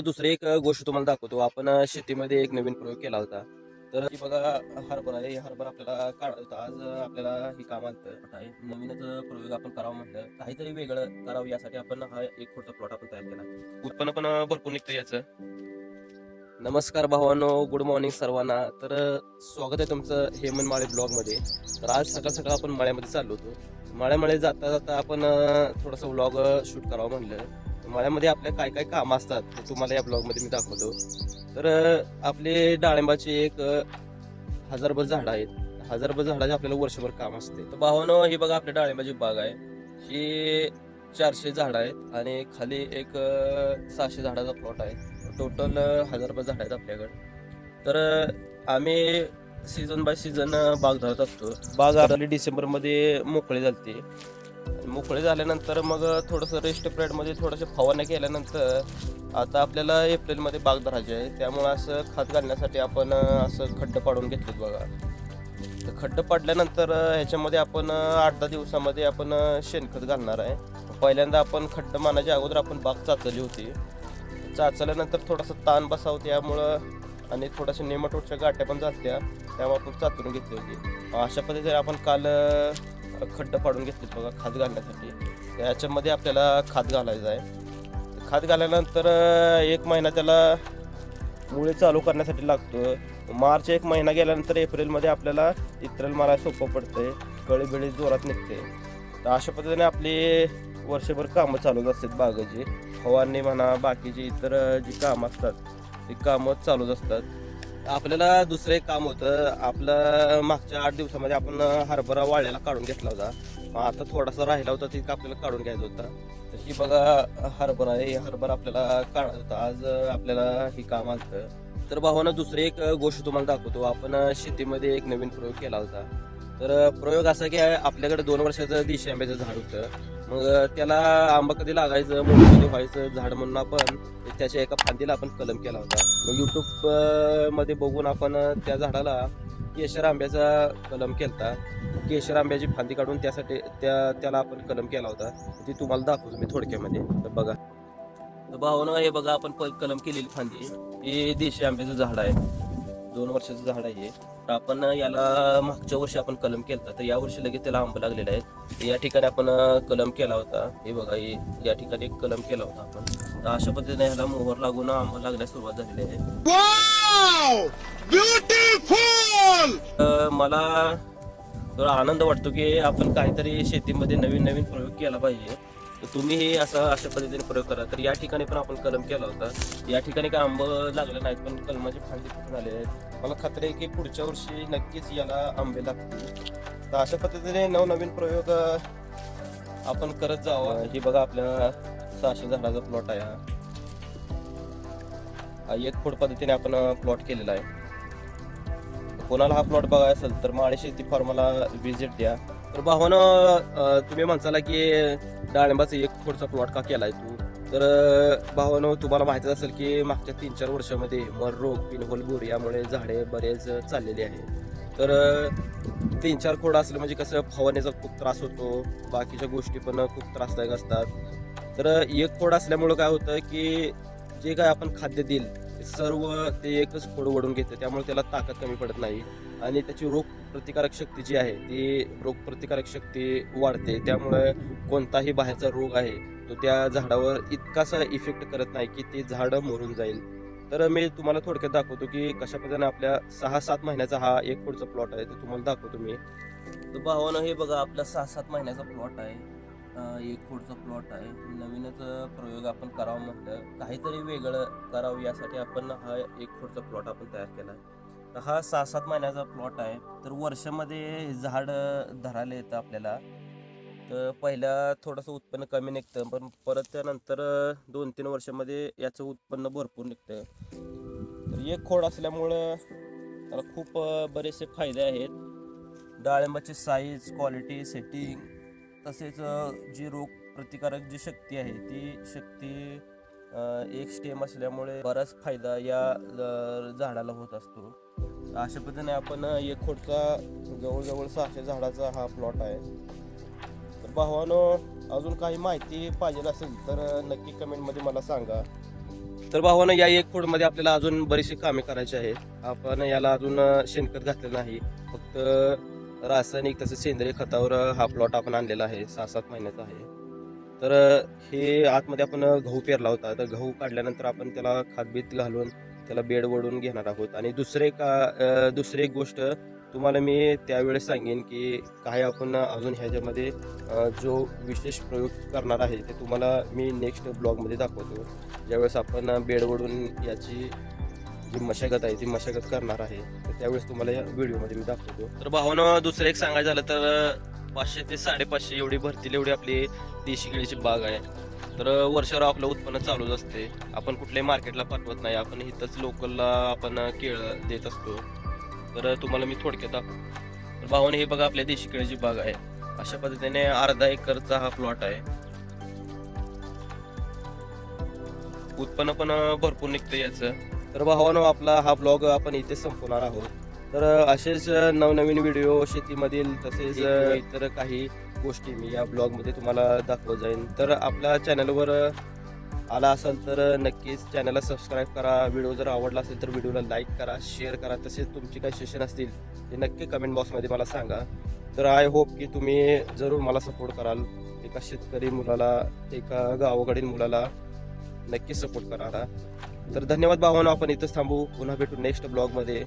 दुसरी एक गोष्ट तुम्हाला दाखवतो. आपण शेतीमध्ये एक नवीन प्रयोग केला होता. तर ही बघा हरभरा आहे. हरभरा आपल्याला काढायचा होता. आज आपल्याला हे काम आलं आहे. नवीनच प्रयोग आपण करावं म्हटलं. काहीतरी वेगळं करावं यासाठी आपण हा एक पुढचा प्लॉट आपण तयार केला. उत्पन्न पण भरपूर निघतं याचं. नमस्कार भावांनो, गुड मॉर्निंग सर्वांना. तर स्वागत आहे तुमचं हेमंत माळे ब्लॉगमध्ये. तर आज सकाळ सकाळ आपण मळ्यामध्ये चाललो होतो. मळ्यामध्ये जाता जाता आपण थोडासा व्लॉग शूट करावं म्हणलं. मळ्यामध्ये आपल्या काय काय कामं असतात ते तुम्हाला या ब्लॉगमध्ये मी दाखवतो. तर आपले डाळिंबाचे एक हजारभर झाडं आहेत. हजारभर झाडाचे आपल्याला वर्षभर काम असते. तर भावांनो, ही बघा आपल्या डाळिंबाची बाग आहे. ही 400 झाडं आहेत आणि खाली एक 600 झाडाचा प्लॉट आहे. टोटल हजारभर झाड आहेत आपल्याकडे. तर आम्ही सीझन बाय सीझन बाग धरत असतो. बाग आली डिसेंबरमध्ये मोकळी झाली. मोकळे झाल्यानंतर मग थोडंसं रेस्ट पिरियडमध्ये थोडंसं फवारण्या केल्यानंतर आता आपल्याला एप्रिलमध्ये बाग धरायची आहे. त्यामुळं असं खत घालण्यासाठी आपण असं खड्डं पाडून घेतलेत बघा. तर खड्डं पाडल्यानंतर ह्याच्यामध्ये आपण 8-10 दिवसामध्ये आपण शेणखत घालणार आहे. पहिल्यांदा आपण खड्डं मारण्याच्या अगोदर आपण बाग चाचली होती. चाचल्यानंतर थोडासा ताण बसावं त्यामुळं आणि थोड्याशा नेमाटोडच्या गाठ्या पण झाल्या, त्यामुळे आपण चाचून घेतली होती. अशा पद्धतीने आपण काल खड्डं पाडून घेतले बघा खत घालण्यासाठी. त्याच्यामध्ये आपल्याला खत घालायचं आहे. खत घातल्यानंतर 1 महिना त्याला मुळे चालू करण्यासाठी लागतो. मार्च 1 महिना गेल्यानंतर एप्रिलमध्ये आपल्याला इतर मारायला सोपं पडतंय. कळीबिळी जोरात निघते. तर अशा पद्धतीने आपली वर्षभर कामं चालूच असतात बागेची. फवारणी म्हणा, बाकीची इतर जी कामं असतात ती कामं चालूच असतात. आपल्याला दुसरं एक काम होतं. आपलं मागच्या 8 दिवसामध्ये आपण हरभरा वाळलेला काढून घेतला होता. मग आता थोडासा राहिला होता ते आपल्याला काढून घ्यायचा होता. तर ही बघा हरभरा आहे. हरभरा आपल्याला काढायचा होता. आज आपल्याला ही काम आलं. तर भावांनो, दुसरी एक गोष्ट तुम्हाला दाखवतो. आपण शेतीमध्ये एक नवीन प्रयोग केला होता. तर प्रयोग असा की आपल्याकडे 2 वर्षाचं देशी आंब्याचं झाड होतं. मग त्याला आंबा कधी लागायचं, मोठं कधी व्हायचं झाड म्हणून आपण त्याच्या एका फांदीला आपण कलम केला होता. मग युट्यूब मध्ये बघून आपण त्या झाडाला केशर आंब्याचा कलम केलता. केशर आंब्याची फांदी काढून त्यासाठी त्याला आपण कलम केला होता. ती तुम्हाला दाखवतो मी थोडक्यामध्ये. तर बघा. तर भावानं, हे बघा आपण कलम केलेली फांदी हे देशी आंब्याचं झाड आहे. 2 वर्षाचं झाड आहे. तर आपण याला मागच्या वर्षी आपण कलम केला. तर या वर्षी लगेच त्याला आंबा लागलेला आहे. या ठिकाणी आपण कलम केला होता. हे बघा, या ठिकाणी एक कलम केला होता आपण. तर अशा पद्धतीने ह्याला मोहर लागून आंबा लागण्यास सुरुवात झालेली आहे. मला थोडा आनंद वाटतो की आपण काहीतरी शेतीमध्ये नवीन नवीन प्रयोग केला पाहिजे. तर तुम्हीही अशा पद्धतीने प्रयोग करा. तर या ठिकाणी पण आपण कलम केला होता. या ठिकाणी काय आंबा लागले नाहीत, पण कलमाची फांदी कुठून आले आहेत. मला खात्री आहे की पुढच्या वर्षी नक्कीच याला आंबे लागतील. तर अशा पद्धतीने नवनवीन प्रयोग आपण करत जावं. ही बघा आपल्या 600 झाडाचा प्लॉट आहे. हा एक फूट पद्धतीने आपण प्लॉट केलेला आहे. कोणाला हा प्लॉट बघायचा असेल तर माळे शेती फार्मला व्हिजिट द्या. तर भावानो, तुम्ही म्हणसाला की डाळिंबाचा 1 फूटचा प्लॉट का केलाय तू? तर भावानो, तुम्हाला माहितीच असेल की मागच्या 3-4 वर्षामध्ये मर रोग, पिनहोल बोर यामुळे झाडे बरेच चाललेली आहे. तर 3-4 खोड असलं म्हणजे कसं फवारण्याचा खूप त्रास होतो. बाकीच्या गोष्टी पण खूप त्रासदायक असतात. तर 1 खोड असल्यामुळं काय होतं की जे काय आपण खाद्य देईल सर्व ते एकच खोड ओढून घेतं. त्यामुळे त्याला ताकद कमी पडत नाही आणि त्याची रोग प्रतिकारक शक्ती जी आहे ती रोग प्रतिकारक शक्ती वाढते. त्यामुळे कोणताही बाहेरचा रोग आहे तो त्या झाडावर इतकासा इफेक्ट करत नाही की ते झाड मरून जाईल. तर मी तुम्हाला थोडक्यात दाखवतो की कशा पद्धतीने आपल्या 6-7 महिन्याचा हा 1 फूटचा प्लॉट आहे. ते तुम्हाला दाखवतो मी. तर भावानं, हे बघा आपला 6-7 महिन्याचा प्लॉट आहे. 1 फूटचा प्लॉट आहे. नवीनच प्रयोग आपण करावा म्हटलं, काहीतरी वेगळं करावं यासाठी आपण हा 1 फूटचा प्लॉट आपण तयार केला. तर हा 6-7 महिन्याचा प्लॉट आहे. तर वर्षामध्ये झाड धरायला येतं आपल्याला. तर पहिल्या थोडंसं उत्पन्न कमी निघतं, पण परत त्यानंतर 2-3 वर्षामध्ये याचं उत्पन्न भरपूर निघतं. तर 1 खोड असल्यामुळं त्याला खूप बरेचसे फायदे आहेत. डाळिंबाची साईज, क्वालिटी, सेटिंग, तसेच जी रोग प्रतिकारक जी शक्ती आहे ती शक्ती एक स्टेम असल्यामुळे बराच फायदा या झाडाला होत असतो. अशा पद्धतीने आपण 1 खोडचा जवळजवळ 600 झाडाचा हा प्लॉट आहे. तर भावानो, अजून काही माहिती पाहिजे असेल तर नक्की कमेंटमध्ये मला सांगा. तर भावानं या एक खोडमध्ये आपल्याला अजून बरीचशी कामे करायची आहेत. आपण याला अजून शेणखत घातलेलं नाही, फक्त रासायनिक तसं सेंद्रिय खतावर हा प्लॉट आपण आणलेला आहे. 6-7 महिन्याचा आहे. तर हे आतमध्ये आपण गहू पेरला होता. तर गहू काढल्यानंतर आपण त्याला खतबीत घालून त्याला बेड वळून घेणार आहोत. आणि दुसरी एक गोष्ट तुम्हाला मी त्यावेळेस सांगेन की काय आपण अजून ह्याच्यामध्ये जो विशेष प्रयोग करणार आहे ते तुम्हाला मी नेक्स्ट ब्लॉगमध्ये दाखवतो. ज्यावेळेस आपण बेड वळून याची जी मशागत आहे ती मशागत करणार आहे, तर त्यावेळेस तुम्हाला या व्हिडिओमध्ये मी दाखवतो. तर भावानं दुसरं एक सांगायचं झालं तर 500 ते 550 एवढी भरतील एवढी आपली देशी केळीची बाग आहे. तर वर्षभर आपलं उत्पन्न चालूच असते. आपण कुठल्याही मार्केटला पाठवत नाही, आपण इथंच लोकलला आपण केळं देत असतो. तर तुम्हाला मी थोडक्यात दाखवतो. तर भावाने हे बघा आपल्या देशी केळीची बाग आहे. अशा पद्धतीने अर्धा एकरचा हा प्लॉट आहे. उत्पन्न पण भरपूर निघतं याचं. तर भावानो आपला हा ब्लॉग आपण इथे संपवणार आहोत. तर असेच नवनवीन व्हिडिओ शेतीमधील तसेच इतर काही गोष्टी मी या ब्लॉगमध्ये तुम्हाला दाखवत जाईन. तर आपल्या चॅनलवर आला असाल तर नक्कीच चॅनलला सबस्क्राईब करा. व्हिडिओ जर आवडला असेल तर व्हिडिओला लाईक करा, शेअर करा. तसेच तुमची काही सजेशन असतील ते नक्की कमेंट बॉक्समध्ये मला सांगा. तर आय होप की तुम्ही जरूर मला सपोर्ट कराल. एका शेतकरी मुलाला, एका गावाकडील मुलाला नक्की सपोर्ट करा. तर धन्यवाद भावांनो, आपण इथंच थांबू. पुन्हा भेटू नेक्स्ट ब्लॉग मध्ये.